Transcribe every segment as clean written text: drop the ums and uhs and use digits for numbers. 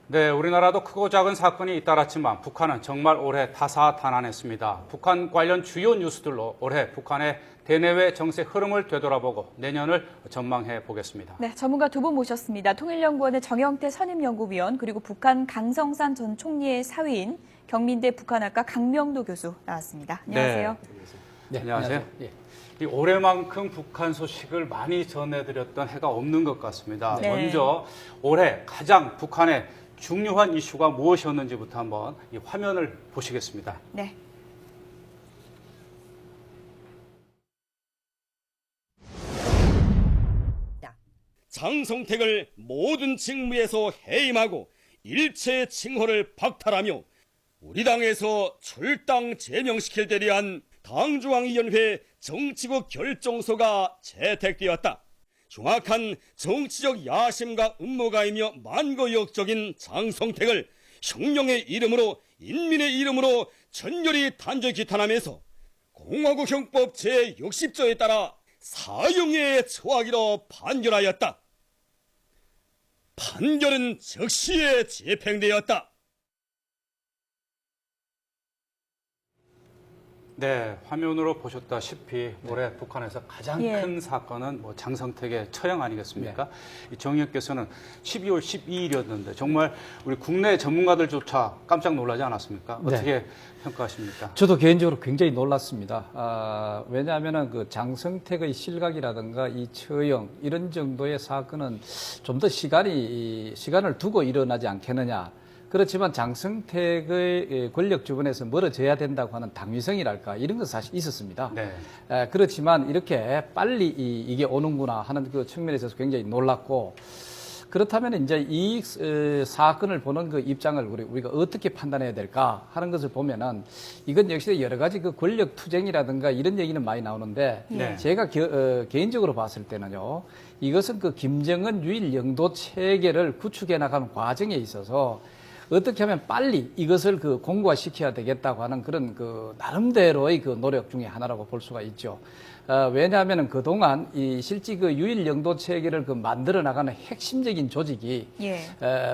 네, 우리나라도 크고 작은 사건이 잇따랐지만 북한은 정말 올해 다사다난했습니다. 북한 관련 주요 뉴스들로 올해 북한의 대내외 정세 흐름을 되돌아보고 내년을 전망해 보겠습니다. 네, 전문가 두 분 모셨습니다. 통일연구원의 정영태 선임연구위원, 그리고 북한 강성산 전 총리의 사위인 경민대 북한학과 강명도 교수 나왔습니다. 안녕하세요. 네, 안녕하세요. 예. 이 올해만큼 북한 소식을 많이 전해드렸던 해가 없는 것 같습니다. 네. 먼저 올해 가장 북한의 중요한 이슈가 무엇이었는지부터 한번 이 화면을 보시겠습니다. 네. 장성택을 모든 직무에서 해임하고 일체 칭호를 박탈하며 우리 당에서 출당 제명시킬 데 대한 당중앙위원회 정치국 결정서가 채택되었다. 흉악한 정치적 야심과 음모가이며 만고역적인 장성택을 혁명의 이름으로 인민의 이름으로 전열히 단죄 규탄하면서 공화국 형법 제60조에 따라 사형에 처하기로 판결하였다. 판결은 즉시에 집행되었다. 네, 화면으로 보셨다시피 올해 북한에서 가장 큰 사건은 장성택의 처형 아니겠습니까? 이 정의원께서는 12월 12일이었는데 정말 우리 국내 전문가들조차 깜짝 놀라지 않았습니까? 어떻게 평가하십니까? 저도 개인적으로 굉장히 놀랐습니다. 왜냐하면 그 장성택의 실각이라든가 이 처형 이런 정도의 사건은 좀 더 시간을 두고 일어나지 않겠느냐. 그렇지만 장성택의 권력 주변에서 멀어져야 된다고 하는 당위성이랄까 이런 건 사실 있었습니다. 네. 그렇지만 이렇게 빨리 이게 오는구나 하는 그 측면에 있어서 굉장히 놀랐고, 그렇다면 이제 이 사건을 보는 그 입장을 우리가 어떻게 판단해야 될까 하는 것을 보면은 이건 역시 여러 가지 그 권력 투쟁이라든가 이런 얘기는 많이 나오는데 제가 개인적으로 봤을 때는요, 이것은 그 김정은 유일 영도 체계를 구축해 나가는 과정에 있어서 어떻게 하면 빨리 이것을 그 공고화시켜야 되겠다고 하는 그런 그 나름대로의 그 노력 중에 하나라고 볼 수가 있죠. 왜냐하면 그동안 이 실제 그 유일 영도 체계를 그 만들어 나가는 핵심적인 조직이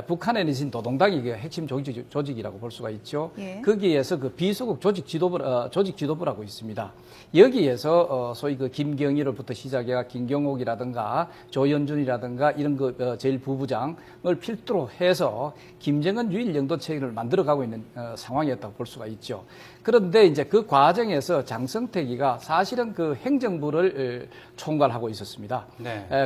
북한에 있는 노동당이 그 핵심 조직이라고 볼 수가 있죠. 거기에서 그 비소국 조직 지도부라고 있습니다. 여기에서 소위 그 김경일로부터 시작해가 김경옥이라든가 조현준이라든가 이런 그 제일 부부장을 필두로 해서 김정은 유일 영도 체계를 만들어가고 있는 상황이었다고 볼 수가 있죠. 그런데 이제 그 과정에서 장성택이가 사실은 그 행정부를 총괄하고 있었습니다.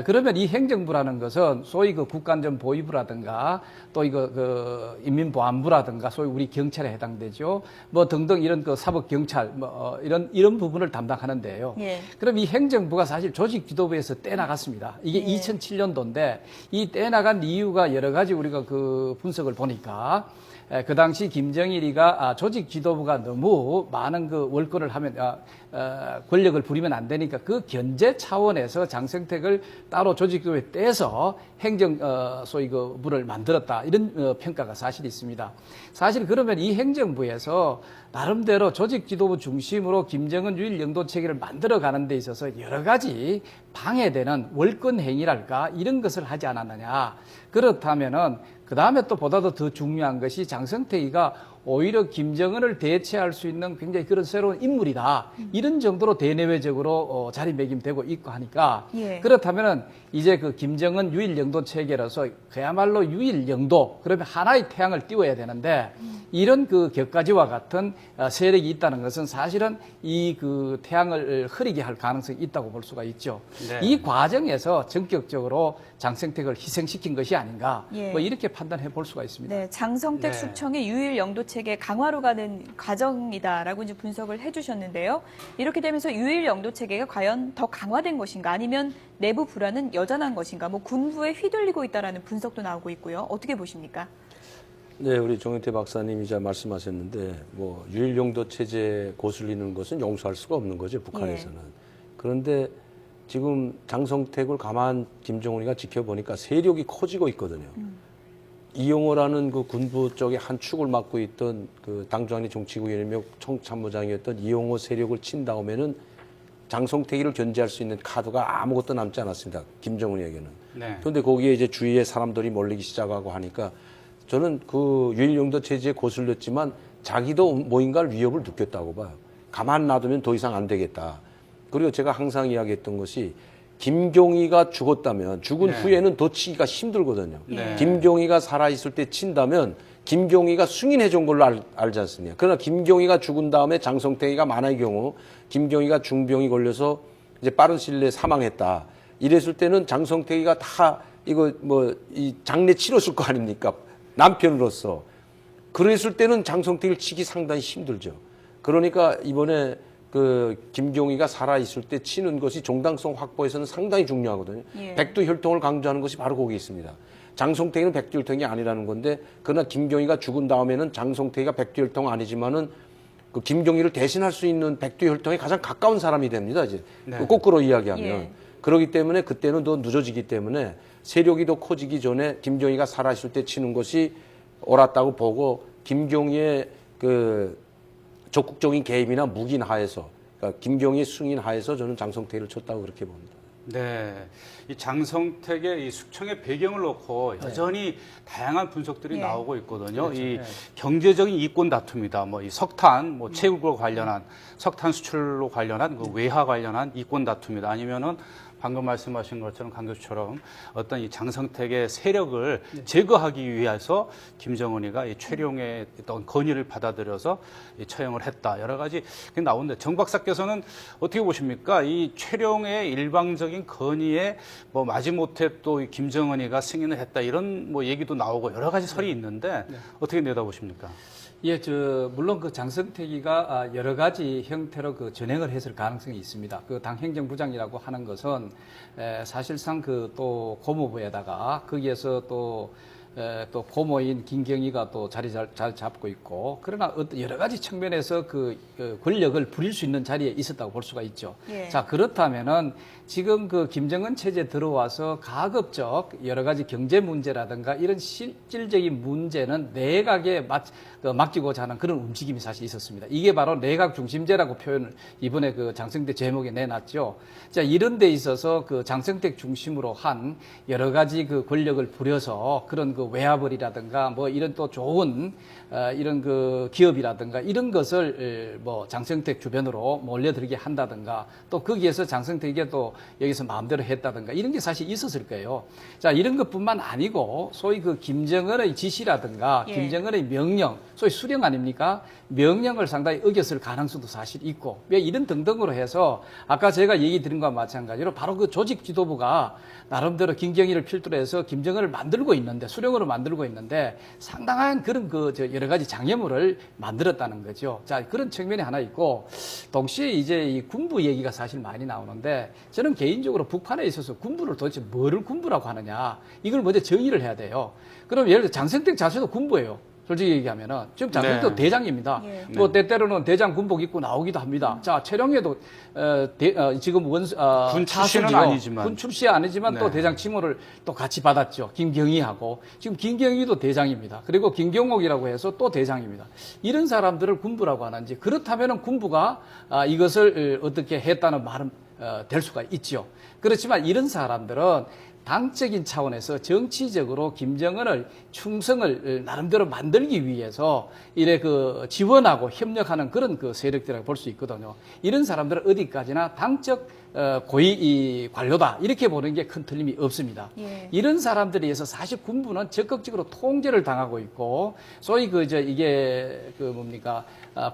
그러면 이 행정부라는 것은 소위 그 국가안전보위부라든가 또 이거 그 인민보안부라든가 소위 우리 경찰에 해당되죠. 뭐 등등 이런 그 사법경찰 이런 부분을 담당하는데요. 그럼 이 행정부가 사실 조직 지도부에서 떼나갔습니다. 이게 2007년도인데 이 떼나간 이유가 여러 가지 우리가 그 분석을 보니까 그 당시 김정일이가 조직 지도부가 너무 많은 그 월권을 하면 권력을 부리면 안 되니까 그 견제 차원에서 장성택을 따로 조직 지도부에 떼서 행정 소위 그 부를 만들었다 이런 평가가 사실 있습니다. 사실 그러면 이 행정부에서 나름대로 조직 지도부 중심으로 김정은 유일 영도 체계를 만들어 가는 데 있어서 여러 가지 방해되는 월권 행위랄까 이런 것을 하지 않았느냐. 그렇다면은 그 다음에 또 보다도 더 중요한 것이 장성택이가 오히려 김정은을 대체할 수 있는 굉장히 그런 새로운 인물이다. 이런 정도로 대내외적으로 자리매김되고 있고 하니까 그렇다면은 이제 그 김정은 유일 영도 체계라서 그야말로 유일 영도 그러면 하나의 태양을 띄워야 되는데 이런 그 격가지와 같은 세력이 있다는 것은 사실은 이 그 태양을 흐리게 할 가능성이 있다고 볼 수가 있죠. 이 과정에서 전격적으로 장성택을 희생시킨 것이 아닌가 뭐 이렇게 판단해 볼 수가 있습니다. 네, 장성택 숙청의 유일 영도 체계 강화로 가는 과정이다라고 이제 분석을 해주셨는데요. 이렇게 되면서 유일 영도 체계가 과연 더 강화된 것인가, 아니면 내부 불안은 여전한 것인가, 뭐 군부에 휘둘리고 있다라는 분석도 나오고 있고요. 어떻게 보십니까? 네, 우리 정영태 박사님이 잘 말씀하셨는데 뭐 유일 영도 체제 고슬리는 것은 용서할 수가 없는 거죠, 북한에서는. 그런데 지금 장성택을 가만 김정은이가 지켜보니까 세력이 커지고 있거든요. 이용호라는 그 군부 쪽의 한 축을 맡고 있던 그 당중앙위 정치국위원이며 총참모장이었던 이용호 세력을 친 다음에는 장성택이를 견제할 수 있는 카드가 아무것도 남지 않았습니다. 김정은에게는. 그런데 거기에 이제 주위에 사람들이 몰리기 시작하고 하니까 저는 그 유일영도 체제에 거슬렸지만 자기도 뭔가를 위협을 느꼈다고 봐요. 가만 놔두면 더 이상 안 되겠다. 그리고 제가 항상 이야기했던 것이 김경희가 죽었다면 죽은 네. 후에는 더 치기가 힘들거든요. 네. 김경희가 살아있을 때 친다면 김경희가 승인해 준 걸로 알지 않습니까? 그러나 김경희가 죽은 다음에 장성택이가 만약의 경우 김경희가 중병이 걸려서 이제 빠른 시일 내에 사망했다. 이랬을 때는 장성택이가 다 이거 뭐 이 장례 치렀을 거 아닙니까? 남편으로서. 그랬을 때는 장성택을 치기 상당히 힘들죠. 그러니까 이번에 그 김경희가 살아있을 때 치는 것이 정당성 확보에서는 상당히 중요하거든요. 예. 백두혈통을 강조하는 것이 바로 거기 있습니다. 장성택이는 백두혈통이 아니라는 건데, 그러나 김경희가 죽은 다음에는 장성택이가 백두혈통 아니지만은 그 김경희를 대신할 수 있는 백두혈통에 가장 가까운 사람이 됩니다. 이제 네. 그 거꾸로 이야기하면. 예. 그렇기 때문에 그때는 더 늦어지기 때문에 세력이 더 커지기 전에 김경희가 살아있을 때 치는 것이 옳았다고 보고, 김경희의 그 적극적인 개입이나 묵인 하에서, 그러니까 김경희 승인 하에서 저는 장성택을 쳤다고 그렇게 봅니다. 네, 이 장성택의 이 숙청의 배경을 놓고 여전히 다양한 분석들이 예. 나오고 있거든요. 이 경제적인 이권 다툼이다. 뭐 이 석탄, 뭐 채굴과 관련한 석탄 수출로 관련한 그 외화 관련한 이권 다툼이다. 아니면은 방금 말씀하신 것처럼 강 교수처럼 어떤 이 장성택의 세력을 제거하기 위해서 김정은이가 이 최룡의 어떤 건의를 받아들여서 이 처형을 했다. 여러 가지 나오는데 정 박사께서는 어떻게 보십니까? 이 최룡의 일방적인 건의에 뭐 마지못해 또 이 김정은이가 승인을 했다. 이런 뭐 얘기도 나오고 여러 가지 설이 있는데 어떻게 내다보십니까? 예, 물론 그 장성택이가 여러 가지 형태로 그 전행을 했을 가능성이 있습니다. 그 당 행정부장이라고 하는 것은 사실상 그 또 고모부에다가 거기에서 또 고모인 김경희가 또 자리 잘 잡고 있고, 그러나 어떤 여러 가지 측면에서 그 권력을 부릴 수 있는 자리에 있었다고 볼 수가 있죠. 예. 자, 그렇다면은 지금 그 김정은 체제 들어와서 가급적 여러 가지 경제 문제라든가 이런 실질적인 문제는 내각에 맡기고자 하는 그런 움직임이 사실 있었습니다. 이게 바로 내각 중심제라고 표현을 이번에 그 장성택 제목에 내놨죠. 자, 이런 데 있어서 그 장성택 중심으로 한 여러 가지 그 권력을 부려서 그런 그 외화벌이라든가 뭐 이런 또 좋은 이런 그 기업이라든가 이런 것을 뭐 장성택 주변으로 몰려들게 한다든가, 또 거기에서 장성택에게 또 여기서 마음대로 했다든가 이런 게 사실 있었을 거예요. 자, 이런 것뿐만 아니고 소위 그 김정은의 지시라든가 예. 김정은의 명령, 소위 수령 아닙니까? 명령을 상당히 어겼을 가능성도 사실 있고, 왜 이런 등등으로 해서 아까 제가 얘기 드린 것과 마찬가지로 바로 그 조직 지도부가 나름대로 김경희를 필두로 해서 김정은을 만들고 있는데, 수령으로 만들고 있는데 상당한 그런 여러 가지 장애물을 만들었다는 거죠. 자, 그런 측면이 하나 있고, 동시에 이제 이 군부 얘기가 사실 많이 나오는데, 저는 개인적으로 북한에 있어서 군부를 도대체 뭐를 군부라고 하느냐, 이걸 먼저 정의를 해야 돼요. 그럼 예를 들어 장성택 자체도 군부예요. 솔직히 얘기하면은 지금 장성택도 네. 대장입니다. 예. 뭐 때때로는 대장 군복 입고 나오기도 합니다. 자, 최룡해도 지금 군 출신은 차수지요. 아니지만. 군 출신이 아니지만 또 네. 대장 칭호를 또 같이 받았죠. 김경희하고 지금 김경희도 대장입니다. 그리고 김경옥이라고 해서 또 대장입니다. 이런 사람들을 군부라고 하는지, 그렇다면은 군부가 이것을 어떻게 했다는 말은 될 수가 있죠. 그렇지만 이런 사람들은 당적인 차원에서 정치적으로 김정은을 충성을 나름대로 만들기 위해서 이래 그 지원하고 협력하는 그런 그 세력들이라고 볼 수 있거든요. 이런 사람들은 어디까지나 당적 고위 관료다, 이렇게 보는 게 큰 틀림이 없습니다. 예. 이런 사람들에 의해서 사실 군부는 적극적으로 통제를 당하고 있고, 소위 이게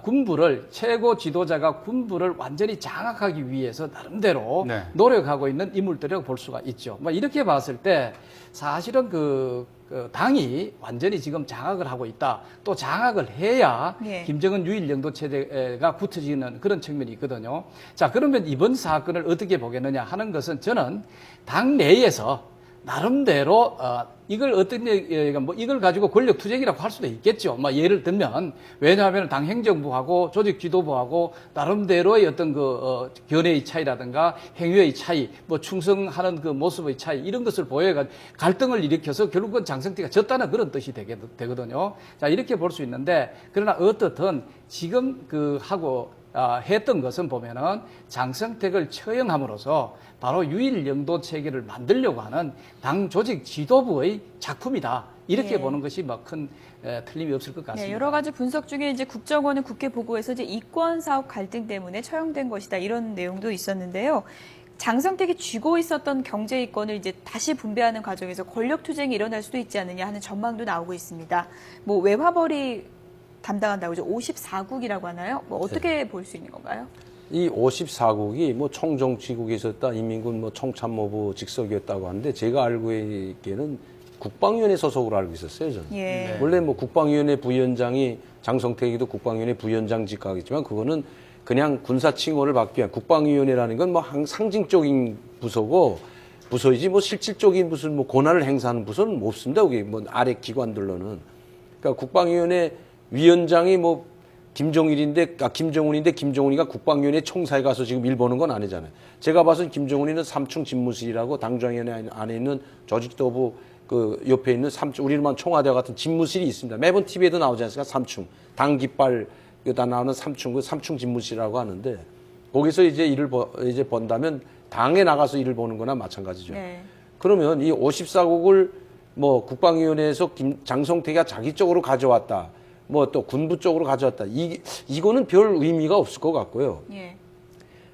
군부를, 최고 지도자가 군부를 완전히 장악하기 위해서 나름대로 네. 노력하고 있는 인물들이라고 볼 수가 있죠. 뭐 이렇게 봤을 때 사실은 그 당이 완전히 지금 장악을 하고 있다. 또 장악을 해야 예. 김정은 유일영도 체제가 굳혀지는 그런 측면이 있거든요. 자, 그러면 이번 사건을 어떻게 보겠느냐 하는 것은, 저는 당 내에서 나름대로 이걸 이걸 가지고 권력 투쟁이라고 할 수도 있겠죠. 뭐 예를 들면, 왜냐하면 당 행정부하고 조직 지도부하고 나름대로의 어떤 견해의 차이라든가 행위의 차이, 뭐 충성하는 그 모습의 차이, 이런 것을 보여가지고 갈등을 일으켜서 결국은 장성택이가 졌다는 그런 뜻이 되거든요. 자, 이렇게 볼 수 있는데, 그러나 어떻든 지금 했던 것은 보면은 장성택을 처형함으로써 바로 유일영도 체계를 만들려고 하는 당 조직 지도부의 작품이다, 이렇게 예. 보는 것이 뭐 큰 틀림이 없을 것 같습니다. 네, 여러 가지 분석 중에 이제 국정원은 국회 보고에서 이제 이권 사업 갈등 때문에 처형된 것이다 이런 내용도 있었는데요. 장성택이 쥐고 있었던 경제 이권을 이제 다시 분배하는 과정에서 권력 투쟁이 일어날 수도 있지 않느냐 하는 전망도 나오고 있습니다. 뭐 외화벌이 담당한다고 이제 54국이라고 하나요? 뭐 어떻게 볼 수 있는 건가요? 이 54국이 뭐 총정치국에 있었다, 인민군 뭐 총참모부 직속이었다고 하는데 제가 알고 있기에는 국방위원회 소속으로 알고 있었어요, 저는. 예. 원래 뭐 국방위원회 부위원장이 장성택이도 국방위원회 부위원장 직하겠지만 그거는 그냥 군사 칭호를 받기 위한 국방위원회라는 건 뭐 상징적인 부서이지 뭐 실질적인 무슨 뭐 권한을 행사하는 부서는 없습니다. 그게 뭐 아래 기관들로는. 그러니까 국방위원회 위원장이 뭐 김정은인데 김정은이가 국방위원회 총사에 가서 지금 일 보는 건 아니잖아요. 제가 봐서는 김정은이는 삼충 집무실이라고 당정위원회 안에 있는 조직도부 그 옆에 있는 삼충, 우리만 청와대와 같은 집무실이 있습니다. 매번 TV에도 나오지 않습니까? 삼충. 당 깃발에다 나오는 삼충, 그 삼충 집무실이라고 하는데 거기서 이제 이제 본다면 당에 나가서 일을 보는 거나 마찬가지죠. 네. 그러면 이 54국을 뭐 국방위원회에서 장성택이가 자기 쪽으로 가져왔다. 뭐 또 군부 쪽으로 가져왔다. 이거는 별 의미가 없을 것 같고요. 예.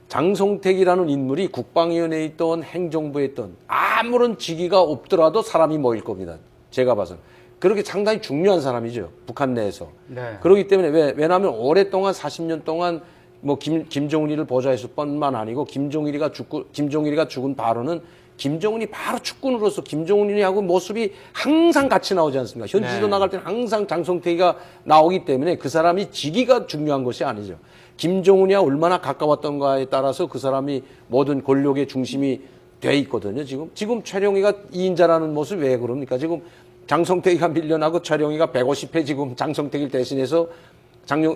장성택이라는 인물이 국방위원회에 있던 행정부에 있던 아무런 직위가 없더라도 사람이 모일 겁니다. 제가 봐서는. 그렇게 상당히 중요한 사람이죠. 북한 내에서. 네. 그렇기 때문에 왜냐하면 오랫동안 40년 동안 뭐 김정일이를 보좌했을 뿐만 아니고 김정일이가 죽은 바로는 김정은이 바로 축군으로서 김정은이하고 모습이 항상 같이 나오지 않습니까? 현지도 네. 나갈 때는 항상 장성택이가 나오기 때문에 그 사람이 직위가 중요한 것이 아니죠. 김정은이와 얼마나 가까웠던가에 따라서 그 사람이 모든 권력의 중심이 돼 있거든요. 지금 최룡이가 2인자라는 모습이 왜 그럽니까? 지금 장성택이가 밀려나고 최룡이가 150회 지금 장성택을 대신해서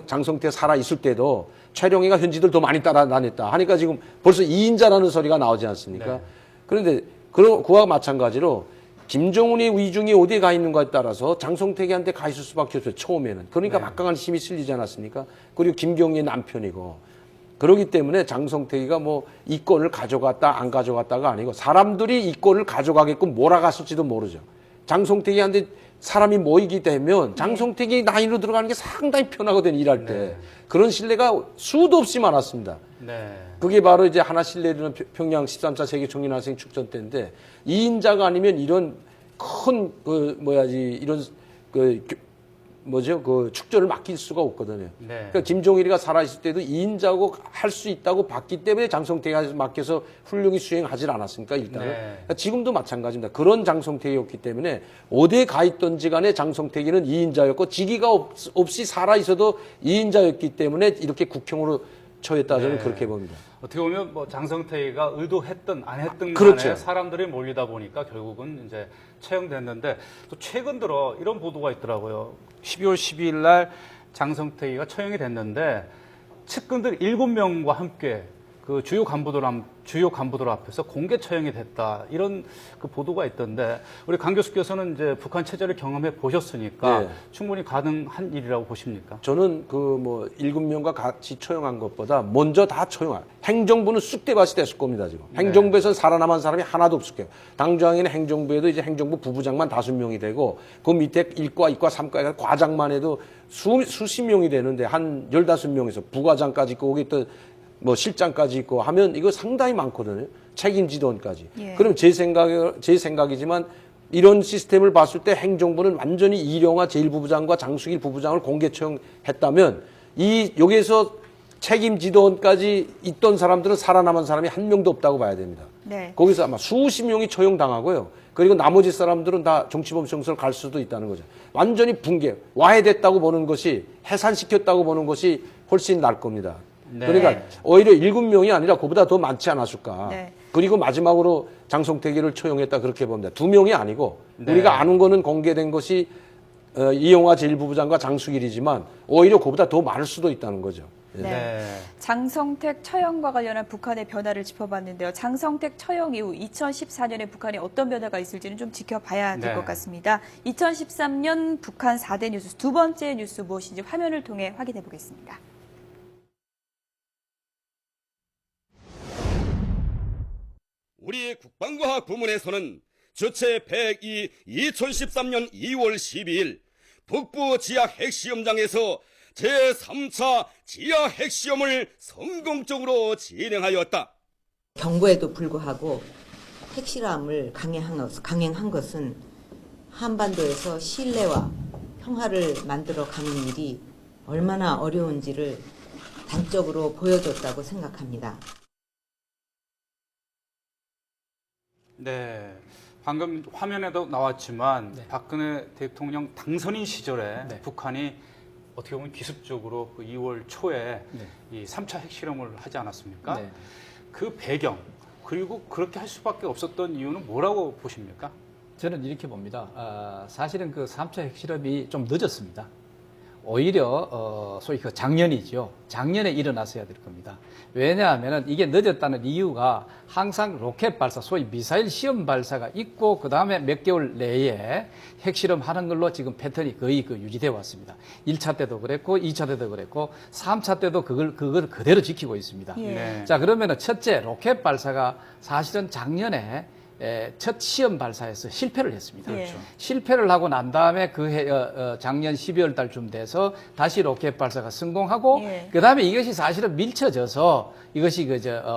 장성택 살아 있을 때도 최룡이가 현지들 더 많이 따라다녔다 하니까 지금 벌써 2인자라는 소리가 나오지 않습니까? 네. 그런데 그와 마찬가지로 김정은의 위중이 어디에 가 있는가에 따라서 장성택이한테 가 있을 수밖에 없어요. 처음에는. 그러니까 네. 막강한 힘이 실리지 않았습니까? 그리고 김경희의 남편이고. 그렇기 때문에 장성택이가 뭐 이권을 가져갔다 안 가져갔다가 아니고 사람들이 이권을 가져가게끔 몰아갔을지도 모르죠. 장성택이한테 사람이 모이게 되면 장성택이 라인으로 들어가는 게 상당히 편하거든요. 일할 때. 네. 그런 신뢰가 수도 없이 많았습니다. 네. 그게 바로 이제 하나 신뢰는 평양 13차 세계 청년학생 축전 때인데 2인자가 아니면 이런 큰 이런 축전을 맡길 수가 없거든요. 네. 그러니까 김종일이가 살아있을 때도 2인자고 할 수 있다고 봤기 때문에 장성택이 맡겨서 훌륭히 수행하지 않았습니까, 일단은. 네. 그러니까 지금도 마찬가지입니다. 그런 장성택이었기 때문에 어디에 가 있던지 간에 장성택이는 2인자였고 직위가 없이 살아있어도 2인자였기 때문에 이렇게 국형으로 처했다 저는 네. 그렇게 봅니다. 어떻게 보면 뭐 장성택이가 의도했든 안 했든 간에 그렇죠. 사람들이 몰리다 보니까 결국은 이제 처형됐는데 또 최근 들어 이런 보도가 있더라고요. 12월 12일 날 장성택이가 처형이 됐는데 측근들 7명과 함께 그 주요 간부들 앞에서 공개 처형이 됐다 이런 그 보도가 있던데 우리 강 교수께서는 이제 북한 체제를 경험해 보셨으니까 네. 충분히 가능한 일이라고 보십니까? 저는 그 뭐 7명과 같이 처형한 것보다 먼저 다 처형한 행정부는 쑥대밭이 됐을 겁니다 지금. 행정부에서 살아남은 사람이 하나도 없을 거예요. 당장에는 행정부에도 이제 행정부 부부장만 5명이 되고 그 밑에 1과, 2과, 3과 과장만 해도 수십 명이 되는데 한 15명에서 부과장까지 있고 거기 또 뭐 실장까지 있고 하면 이거 상당히 많거든요. 책임 지도원까지. 예. 그럼 제 생각이지만 이런 시스템을 봤을 때 행정부는 완전히 이령화 제1부부장과 장수길 부부장을 공개 처형했다면 여기에서 책임 지도원까지 있던 사람들은 살아남은 사람이 한 명도 없다고 봐야 됩니다. 네. 거기서 아마 수십 명이 처형당하고요. 그리고 나머지 사람들은 다 정치범죄를 갈 수도 있다는 거죠. 완전히 붕괴, 와해됐다고 보는 것이 해산시켰다고 보는 것이 훨씬 나을 겁니다. 네. 그러니까 오히려 7명이 아니라 그보다 더 많지 않았을까. 네. 그리고 마지막으로 장성택이를 처형했다 그렇게 봅니다. 2명이 아니고 네. 우리가 아는 거는 공개된 것이 이영하 제1부부장과 장수길이지만 오히려 그보다 더 많을 수도 있다는 거죠. 예. 네. 장성택 처형과 관련한 북한의 변화를 짚어봤는데요. 장성택 처형 이후 2014년에 북한에 어떤 변화가 있을지는 좀 지켜봐야 될 것 네. 같습니다. 2013년 북한 4대 뉴스 두 번째 뉴스 무엇인지 화면을 통해 확인해 보겠습니다. 우리 국방과학 부문에서는 주체 102 2013년 2월 12일 북부 지하 핵시험장에서 제3차 지하 핵시험을 성공적으로 진행하였다. 경고에도 불구하고 핵실험을 강행한 것은 한반도에서 신뢰와 평화를 만들어 가는 일이 얼마나 어려운지를 단적으로 보여줬다고 생각합니다. 네. 방금 화면에도 나왔지만 네. 박근혜 대통령 당선인 시절에 네. 북한이 어떻게 보면 기습적으로 그 2월 초에 네. 이 3차 핵실험을 하지 않았습니까? 네. 그 배경 그리고 그렇게 할 수밖에 없었던 이유는 뭐라고 보십니까? 저는 이렇게 봅니다. 사실은 그 3차 핵실험이 좀 늦었습니다. 오히려 소위 그 작년이죠. 작년에 일어났어야 될 겁니다. 왜냐하면 이게 늦었다는 이유가 항상 로켓 발사, 소위 미사일 시험 발사가 있고 그 다음에 몇 개월 내에 핵실험하는 걸로 지금 패턴이 거의 그 유지되어 왔습니다. 1차 때도 그랬고 2차 때도 그랬고 3차 때도 그걸 그대로 지키고 있습니다. 예. 네. 자, 그러면은 첫째 로켓 발사가 사실은 작년에 첫 시험 발사에서 실패를 했습니다. 그렇죠. 실패를 하고 난 다음에 작년 12월 달쯤 돼서 다시 로켓 발사가 성공하고 예. 그 다음에 이것이 사실은 밀쳐져서 이것이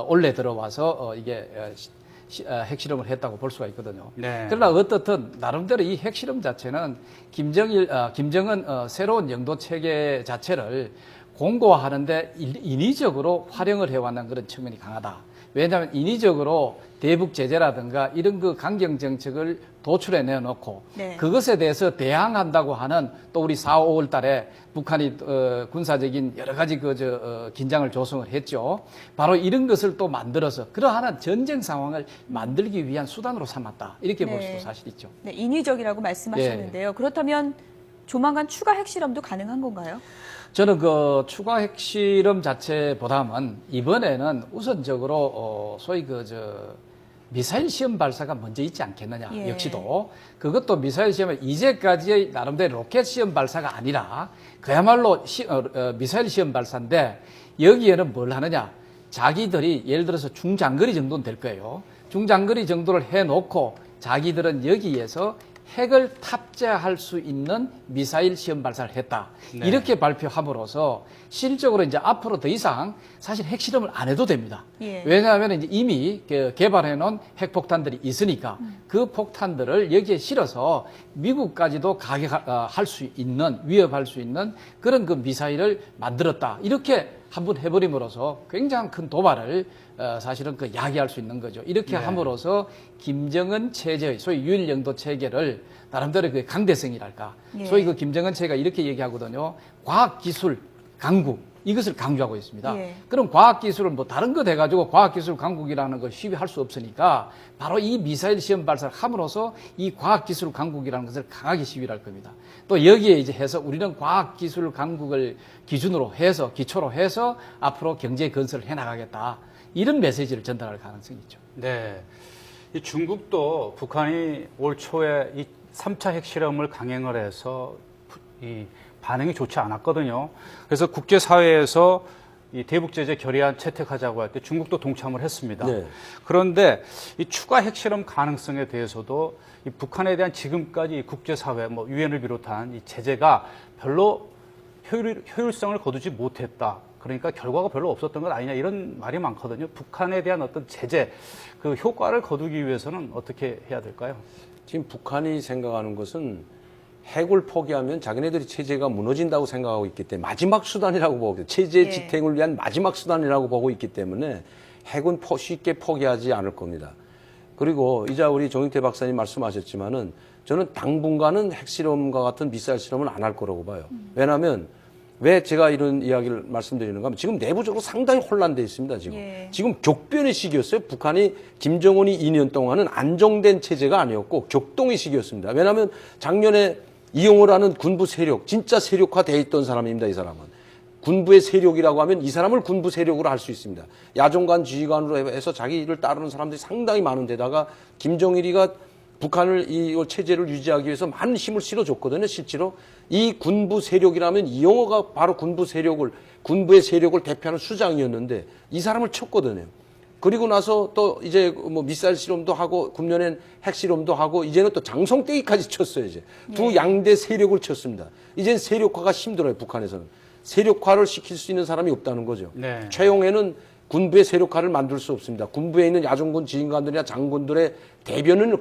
올해 들어와서 이게 핵실험을 했다고 볼 수가 있거든요. 네. 그러나 어떻든 나름대로 이 핵실험 자체는 김정은 새로운 영도 체계 자체를 공고화하는데 인위적으로 활용을 해왔는 그런 측면이 강하다. 왜냐하면 인위적으로 대북 제재라든가 이런 그 강경 정책을 도출해 내놓고 네. 그것에 대해서 대항한다고 하는 또 우리 4, 5월 달에 북한이 군사적인 여러 가지 긴장을 조성을 했죠. 바로 이런 것을 또 만들어서 그러한 전쟁 상황을 만들기 위한 수단으로 삼았다. 이렇게 볼 네. 수도 사실 있죠. 네, 인위적이라고 말씀하셨는데요. 그렇다면 조만간 추가 핵실험도 가능한 건가요? 저는 그 추가 핵실험 자체보다는 이번에는 우선적으로 소위 미사일 시험 발사가 먼저 있지 않겠느냐. 예. 역시도 그것도 미사일 시험은 이제까지의 나름대로 로켓 시험 발사가 아니라 그야말로 미사일 시험 발사인데 여기에는 뭘 하느냐. 자기들이 예를 들어서 중장거리 정도는 될 거예요. 중장거리 정도를 해놓고 자기들은 여기에서 핵을 탑재할 수 있는 미사일 시험 발사를 했다. 네. 이렇게 발표함으로써 실적으로 이제 앞으로 더 이상 사실 핵실험을 안 해도 됩니다. 예. 왜냐하면 이제 이미 개발해 놓은 핵폭탄들이 있으니까 그 폭탄들을 여기에 실어서 미국까지도 가격할 수 있는, 위협할 수 있는 그런 그 미사일을 만들었다. 이렇게 한번 해버림으로써 굉장히 큰 도발을 사실은 야기할 수 있는 거죠. 이렇게 네. 함으로써 김정은 체제의 소위 유일영도 체계를 나름대로 그 강대성이랄까. 예. 소위 그 김정은 체제가 이렇게 얘기하거든요. 과학기술 강국. 이것을 강조하고 있습니다. 예. 그럼 과학기술을 뭐 다른 것 해가지고 과학기술 강국이라는 걸 시비할 수 없으니까 바로 이 미사일 시험 발사를 함으로써 이 과학기술 강국이라는 것을 강하게 시비를 할 겁니다. 또 여기에 이제 해서 우리는 과학기술 강국을 기준으로 해서 기초로 해서 앞으로 경제 건설을 해나가겠다. 이런 메시지를 전달할 가능성이 있죠. 네. 이 중국도 북한이 올 초에 이 3차 핵실험을 강행을 해서 이 반응이 좋지 않았거든요. 그래서 국제사회에서 이 대북제재 결의안 채택하자고 할 때 중국도 동참을 했습니다. 네. 그런데 이 추가 핵실험 가능성에 대해서도 이 북한에 대한 지금까지 국제사회, 뭐 유엔을 비롯한 이 제재가 별로 효율성을 거두지 못했다. 그러니까 결과가 별로 없었던 것 아니냐 이런 말이 많거든요. 북한에 대한 어떤 제재, 그 효과를 거두기 위해서는 어떻게 해야 될까요? 지금 북한이 생각하는 것은 핵을 포기하면 자기네들이 체제가 무너진다고 생각하고 있기 때문에 마지막 수단이라고 보고 있기 때문에 체제 예. 지탱을 위한 마지막 수단이라고 보고 있기 때문에 핵은 쉽게 포기하지 않을 겁니다. 그리고 이제 우리 정영태 박사님 말씀하셨지만은 저는 당분간은 핵실험과 같은 미사일 실험은 안 할 거라고 봐요. 왜냐하면 왜 제가 이런 이야기를 말씀드리는가 하면 지금 내부적으로 상당히 혼란돼 있습니다. 지금. 예. 지금 격변의 시기였어요. 북한이 김정은이 2년 동안은 안정된 체제가 아니었고 격동의 시기였습니다. 왜냐하면 작년에 이용호라는 군부 세력, 진짜 세력화되어 있던 사람입니다. 이 사람은. 군부의 세력이라고 하면 이 사람을 군부 세력으로 할 수 있습니다. 야종관 지휘관으로 해서 자기를 따르는 사람들이 상당히 많은 데다가 김정일이가 북한을 이 체제를 유지하기 위해서 많은 힘을 실어줬거든요. 실제로 이 군부 세력이라면 이용호가 바로 군부의 세력을 대표하는 수장이었는데 이 사람을 쳤거든요. 그리고 나서 또 이제 뭐 미사일 실험도 하고 금년엔 핵 실험도 하고 이제는 또 장성떼기까지 쳤어요. 이제 두 양대 세력을 쳤습니다. 이젠 세력화가 힘들어요. 북한에서는 세력화를 시킬 수 있는 사람이 없다는 거죠. 네. 최용해는 군부의 세력화를 만들 수 없습니다. 군부에 있는 야전군 지휘관들이나 장군들의 대변은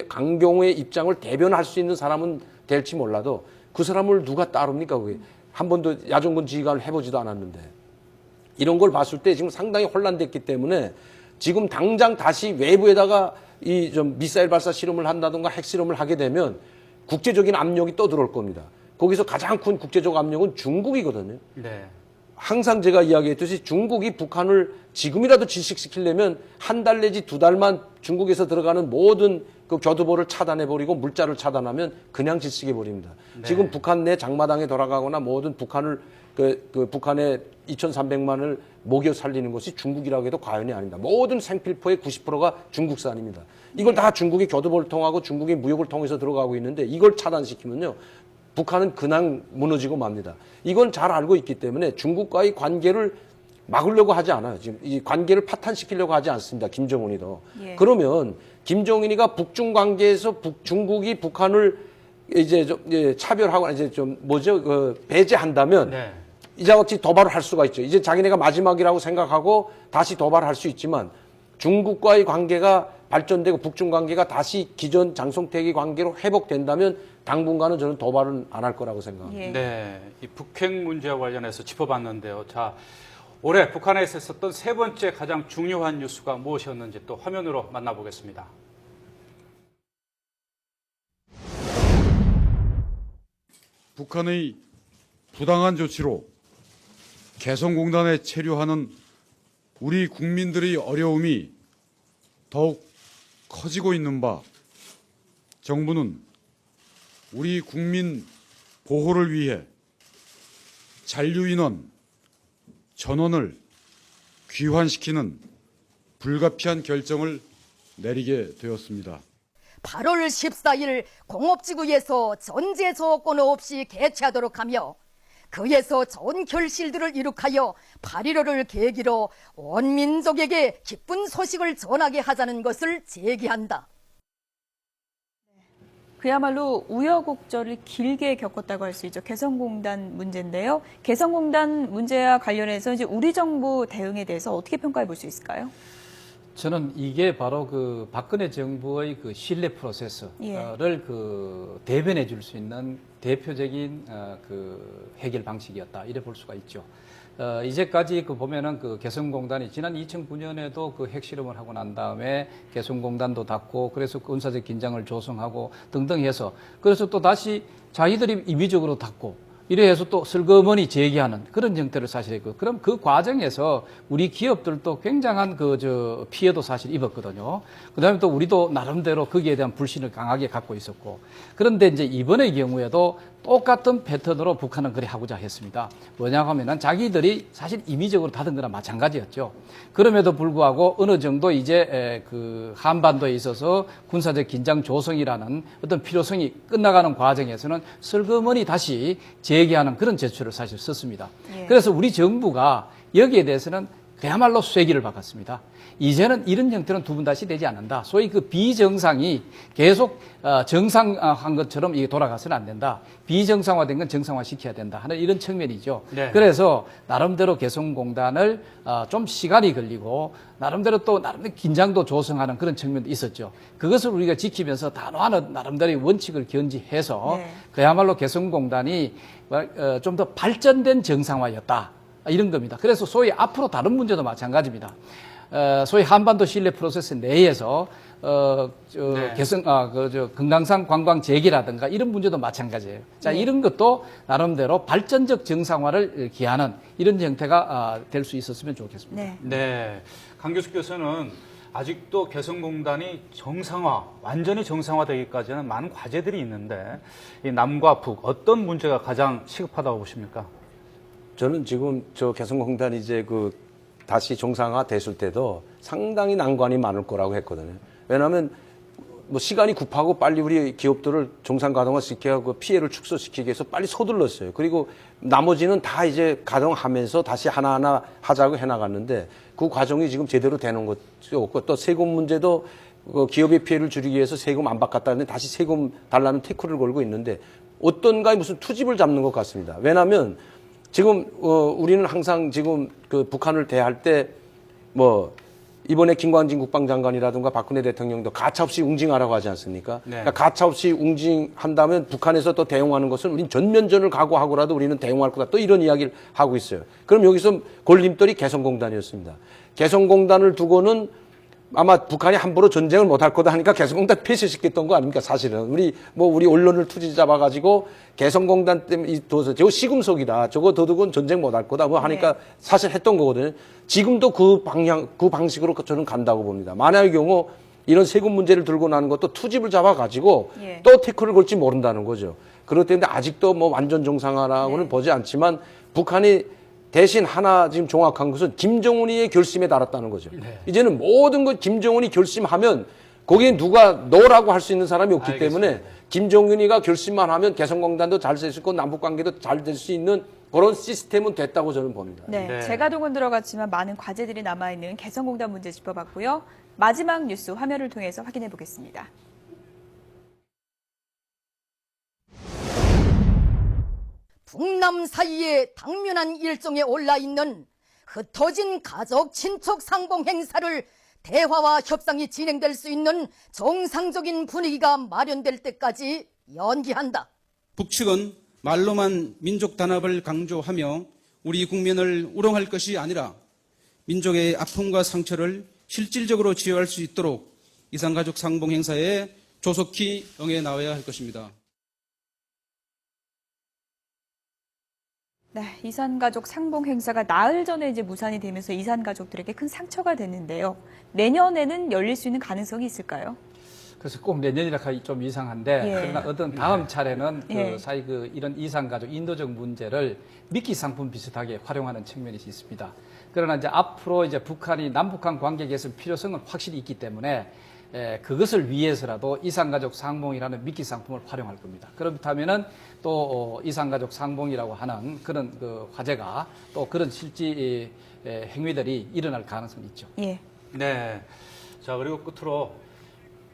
강경의 입장을 대변할 수 있는 사람은 될지 몰라도 그 사람을 누가 따릅니까? 그게 한 번도 야전군 지휘관을 해보지도 않았는데. 이런 걸 봤을 때 지금 상당히 혼란됐기 때문에 지금 당장 다시 외부에다가 이 좀 미사일 발사 실험을 한다든가 핵 실험을 하게 되면 국제적인 압력이 또 들어올 겁니다. 거기서 가장 큰 국제적 압력은 중국이거든요. 네. 항상 제가 이야기했듯이 중국이 북한을 지금이라도 질식시키려면 한 달 내지 두 달만 중국에서 들어가는 모든 그 교두보를 차단해버리고 물자를 차단하면 그냥 질식해버립니다. 네. 지금 북한 내 장마당에 돌아가거나 모든 북한을 북한의 2,300만을 먹여 살리는 것이 중국이라고 해도 과언이 아닙니다. 모든 생필포의 90%가 중국산입니다. 이걸 다 중국이 교두보를 통하고 중국의 무역을 통해서 들어가고 있는데 이걸 차단시키면요. 북한은 그냥 무너지고 맙니다. 이건 잘 알고 있기 때문에 중국과의 관계를 막으려고 하지 않아요. 지금 이 관계를 파탄시키려고 하지 않습니다. 김정은이도. 예. 그러면 김정은이가 북중 관계에서 중국이 북한을 이제 좀 차별하거나 이제 좀 배제한다면 네. 이자같이 도발을 할 수가 있죠. 이제 자기네가 마지막이라고 생각하고 다시 도발을 할 수 있지만 중국과의 관계가 발전되고 북중 관계가 다시 기존 장성택의 관계로 회복된다면 당분간은 저는 도발은 안 할 거라고 생각합니다. 예. 네, 이 북핵 문제와 관련해서 짚어봤는데요. 자, 올해 북한에서 있었던 세 번째 가장 중요한 뉴스가 무엇이었는지 또 화면으로 만나보겠습니다. 북한의 부당한 조치로 개성공단에 체류하는 우리 국민들의 어려움이 더욱 커지고 있는 바 정부는 우리 국민 보호를 위해 잔류인원 전원을 귀환시키는 불가피한 결정을 내리게 되었습니다. 8월 14일 공업지구에서 전제 조건 없이 개최하도록 하며 그에서 좋은 결실들을 이룩하여 8.15를 계기로 온 민족에게 기쁜 소식을 전하게 하자는 것을 제기한다. 그야말로 우여곡절을 길게 겪었다고 할 수 있죠. 개성공단 문제인데요. 개성공단 문제와 관련해서 이제 우리 정부 대응에 대해서 어떻게 평가해 볼 수 있을까요? 저는 이게 바로 그 박근혜 정부의 그 신뢰 프로세스를 그 대변해 줄 수 있는 대표적인 그 해결 방식이었다. 이래 볼 수가 있죠. 이제까지 그 보면은 그 개성공단이 지난 2009년에도 그 핵실험을 하고 난 다음에 개성공단도 닫고 그래서 군사적 긴장을 조성하고 등등 해서 그래서 또 다시 자기들이 임의적으로 닫고 이래 해서 또 슬그머니 재개하는 그런 형태를 사실 했고, 그럼 그 과정에서 우리 기업들도 굉장한 피해도 사실 입었거든요. 그 다음에 또 우리도 나름대로 거기에 대한 불신을 강하게 갖고 있었고, 그런데 이제 이번의 경우에도 똑같은 패턴으로 북한은 그래 하고자 했습니다. 뭐냐 하면은 자기들이 사실 임의적으로 닫은 거나 마찬가지였죠. 그럼에도 불구하고 어느 정도 이제 그 한반도에 있어서 군사적 긴장 조성이라는 어떤 필요성이 끝나가는 과정에서는 슬그머니 다시 재개하는 그런 제출을 사실 썼습니다. 예. 그래서 우리 정부가 여기에 대해서는 그야말로 쐐기를 박았습니다. 이제는 이런 형태는 두 번 다시 되지 않는다. 소위 그 비정상이 계속 정상한 것처럼 이게 돌아가서는 안 된다. 비정상화된 건 정상화시켜야 된다 하는 이런 측면이죠. 네. 그래서 나름대로 개성공단을 좀 시간이 걸리고 나름대로 긴장도 조성하는 그런 측면도 있었죠. 그것을 우리가 지키면서 단호한 나름대로의 원칙을 견지해서 네. 그야말로 개성공단이 좀 더 발전된 정상화였다. 이런 겁니다. 그래서 소위 앞으로 다른 문제도 마찬가지입니다. 소위 한반도 신뢰 프로세스 내에서 네. 금강산 관광 재개라든가 이런 문제도 마찬가지예요. 자, 네. 이런 것도 나름대로 발전적 정상화를 기하는 이런 형태가 될 수 있었으면 좋겠습니다. 네. 네, 강 교수께서는 아직도 개성공단이 완전히 정상화되기까지는 많은 과제들이 있는데 이 남과 북 어떤 문제가 가장 시급하다고 보십니까? 저는 지금 저 개성공단이 이제 다시 정상화 됐을 때도 상당히 난관이 많을 거라고 했거든요. 왜냐하면 뭐 시간이 급하고 빨리 우리 기업들을 정상 가동화 시켜야 그 피해를 축소시키기 위해서 빨리 서둘렀어요. 그리고 나머지는 다 이제 가동하면서 다시 하나하나 하자고 해나갔는데 그 과정이 지금 제대로 되는 것이 없고 또 세금 문제도 그 기업의 피해를 줄이기 위해서 세금 안 바꿨다는데 다시 세금 달라는 태클을 걸고 있는데 어떤가에 무슨 투집을 잡는 것 같습니다. 왜냐하면 지금 우리는 항상 지금 그 북한을 대할 때 뭐 이번에 김광진 국방장관이라든가 박근혜 대통령도 가차없이 웅징하라고 하지 않습니까? 네. 그러니까 가차없이 웅징한다면 북한에서 또 대응하는 것은 우리는 전면전을 각오하고라도 우리는 대응할 거다. 또 이런 이야기를 하고 있어요. 그럼 여기서 걸림돌이 개성공단이었습니다. 개성공단을 두고는 아마 북한이 함부로 전쟁을 못할 거다 하니까 개성공단 폐쇄시켰던 거 아닙니까? 사실은 우리 언론을 투지 잡아가지고 개성공단 때문에 둬서 저거 시금석이다. 저거 더 두고는 전쟁 못할 거다. 뭐 하니까 사실 했던 거거든요. 지금도 그 방식으로 저는 간다고 봅니다. 만약의 경우 이런 세금 문제를 들고 나는 것도 투집을 잡아가지고 또 태클을 걸지 모른다는 거죠. 그렇기 때문에 아직도 뭐 완전 정상화라고는 보지 않지만 북한이 대신 하나 지금 정확한 것은 김정은이의 결심에 달았다는 거죠. 이제는 모든 것 김정은이 결심하면 거기에 누가 너라고 할 수 있는 사람이 없기 때문에 김정은이가 결심만 하면 개성공단도 잘 될 수 있고 남북관계도 잘 될 수 있는 그런 시스템은 됐다고 저는 봅니다. 네, 재가동은 들어갔지만 많은 과제들이 남아있는 개성공단 문제 짚어봤고요. 마지막 뉴스 화면을 통해서 확인해 보겠습니다. 북남 사이에 당면한 일정에 올라있는 흩어진 가족 친척 상봉 행사를 대화와 협상이 진행될 수 있는 정상적인 분위기가 마련될 때까지 연기한다. 북측은 말로만 민족 단합을 강조하며 우리 국민을 우롱할 것이 아니라 민족의 아픔과 상처를 실질적으로 치유할 수 있도록 이산가족 상봉 행사에 조속히 응해 나와야 할 것입니다. 네, 이산가족 상봉 행사가 나흘 전에 이제 무산이 되면서 이산가족들에게 큰 상처가 됐는데요. 내년에는 열릴 수 있는 가능성이 있을까요? 그래서 꼭 내년이라 하기 좀 이상한데 그러나 어떤 다음 차례는 이런 이산가족 인도적 문제를 미끼 상품 비슷하게 활용하는 측면이 있습니다. 그러나 이제 앞으로 이제 북한이 남북한 관계 개선 필요성은 확실히 있기 때문에 그것을 위해서라도 이산가족 상봉이라는 미끼 상품을 활용할 겁니다. 그렇다면은 또 이산가족 상봉이라고 하는 그런 그 화제가 또 그런 실제 행위들이 일어날 가능성이 있죠. 예. 네. 자, 그리고 끝으로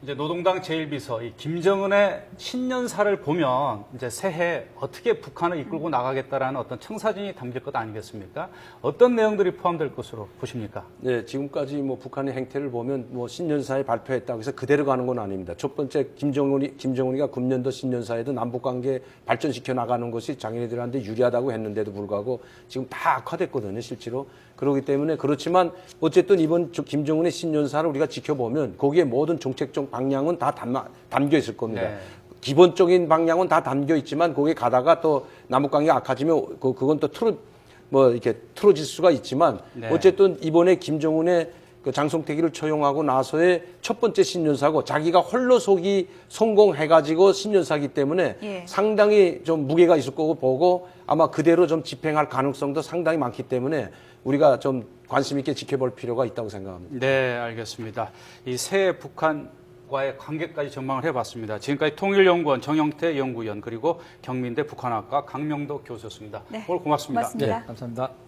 이제 노동당 제1비서 이 김정은의 신년사를 보면 이제 새해 어떻게 북한을 이끌고 나가겠다라는 어떤 청사진이 담길 것 아니겠습니까? 어떤 내용들이 포함될 것으로 보십니까? 네, 지금까지 뭐 북한의 행태를 보면 뭐 신년사에 발표했다고 해서 그대로 가는 건 아닙니다. 첫 번째 김정은이가 금년도 신년사에도 남북관계 발전시켜 나가는 것이 자기네들한테 유리하다고 했는데도 불구하고 지금 다 악화됐거든요, 실제로. 그렇기 때문에 그렇지만 어쨌든 이번 김정은의 신년사를 우리가 지켜보면 거기에 모든 정책적 방향은 다 담겨 있을 겁니다. 네. 기본적인 방향은 다 담겨 있지만 거기에 가다가 또 남북관계가 악화지면 그건 또 이렇게 틀어질 수가 있지만 어쨌든 이번에 김정은의 그 장성택이를 처형하고 나서의 첫 번째 신년사고 자기가 홀로서기 성공해가지고 신년사기 때문에 상당히 좀 무게가 있을 거고 보고 아마 그대로 좀 집행할 가능성도 상당히 많기 때문에 우리가 좀 관심 있게 지켜볼 필요가 있다고 생각합니다. 네, 알겠습니다. 이 새해 북한과의 관계까지 전망을 해봤습니다. 지금까지 통일연구원 정영태 연구위원 그리고 경민대 북한학과 강명도 교수였습니다. 네, 오늘 고맙습니다. 고맙습니다. 네, 감사합니다.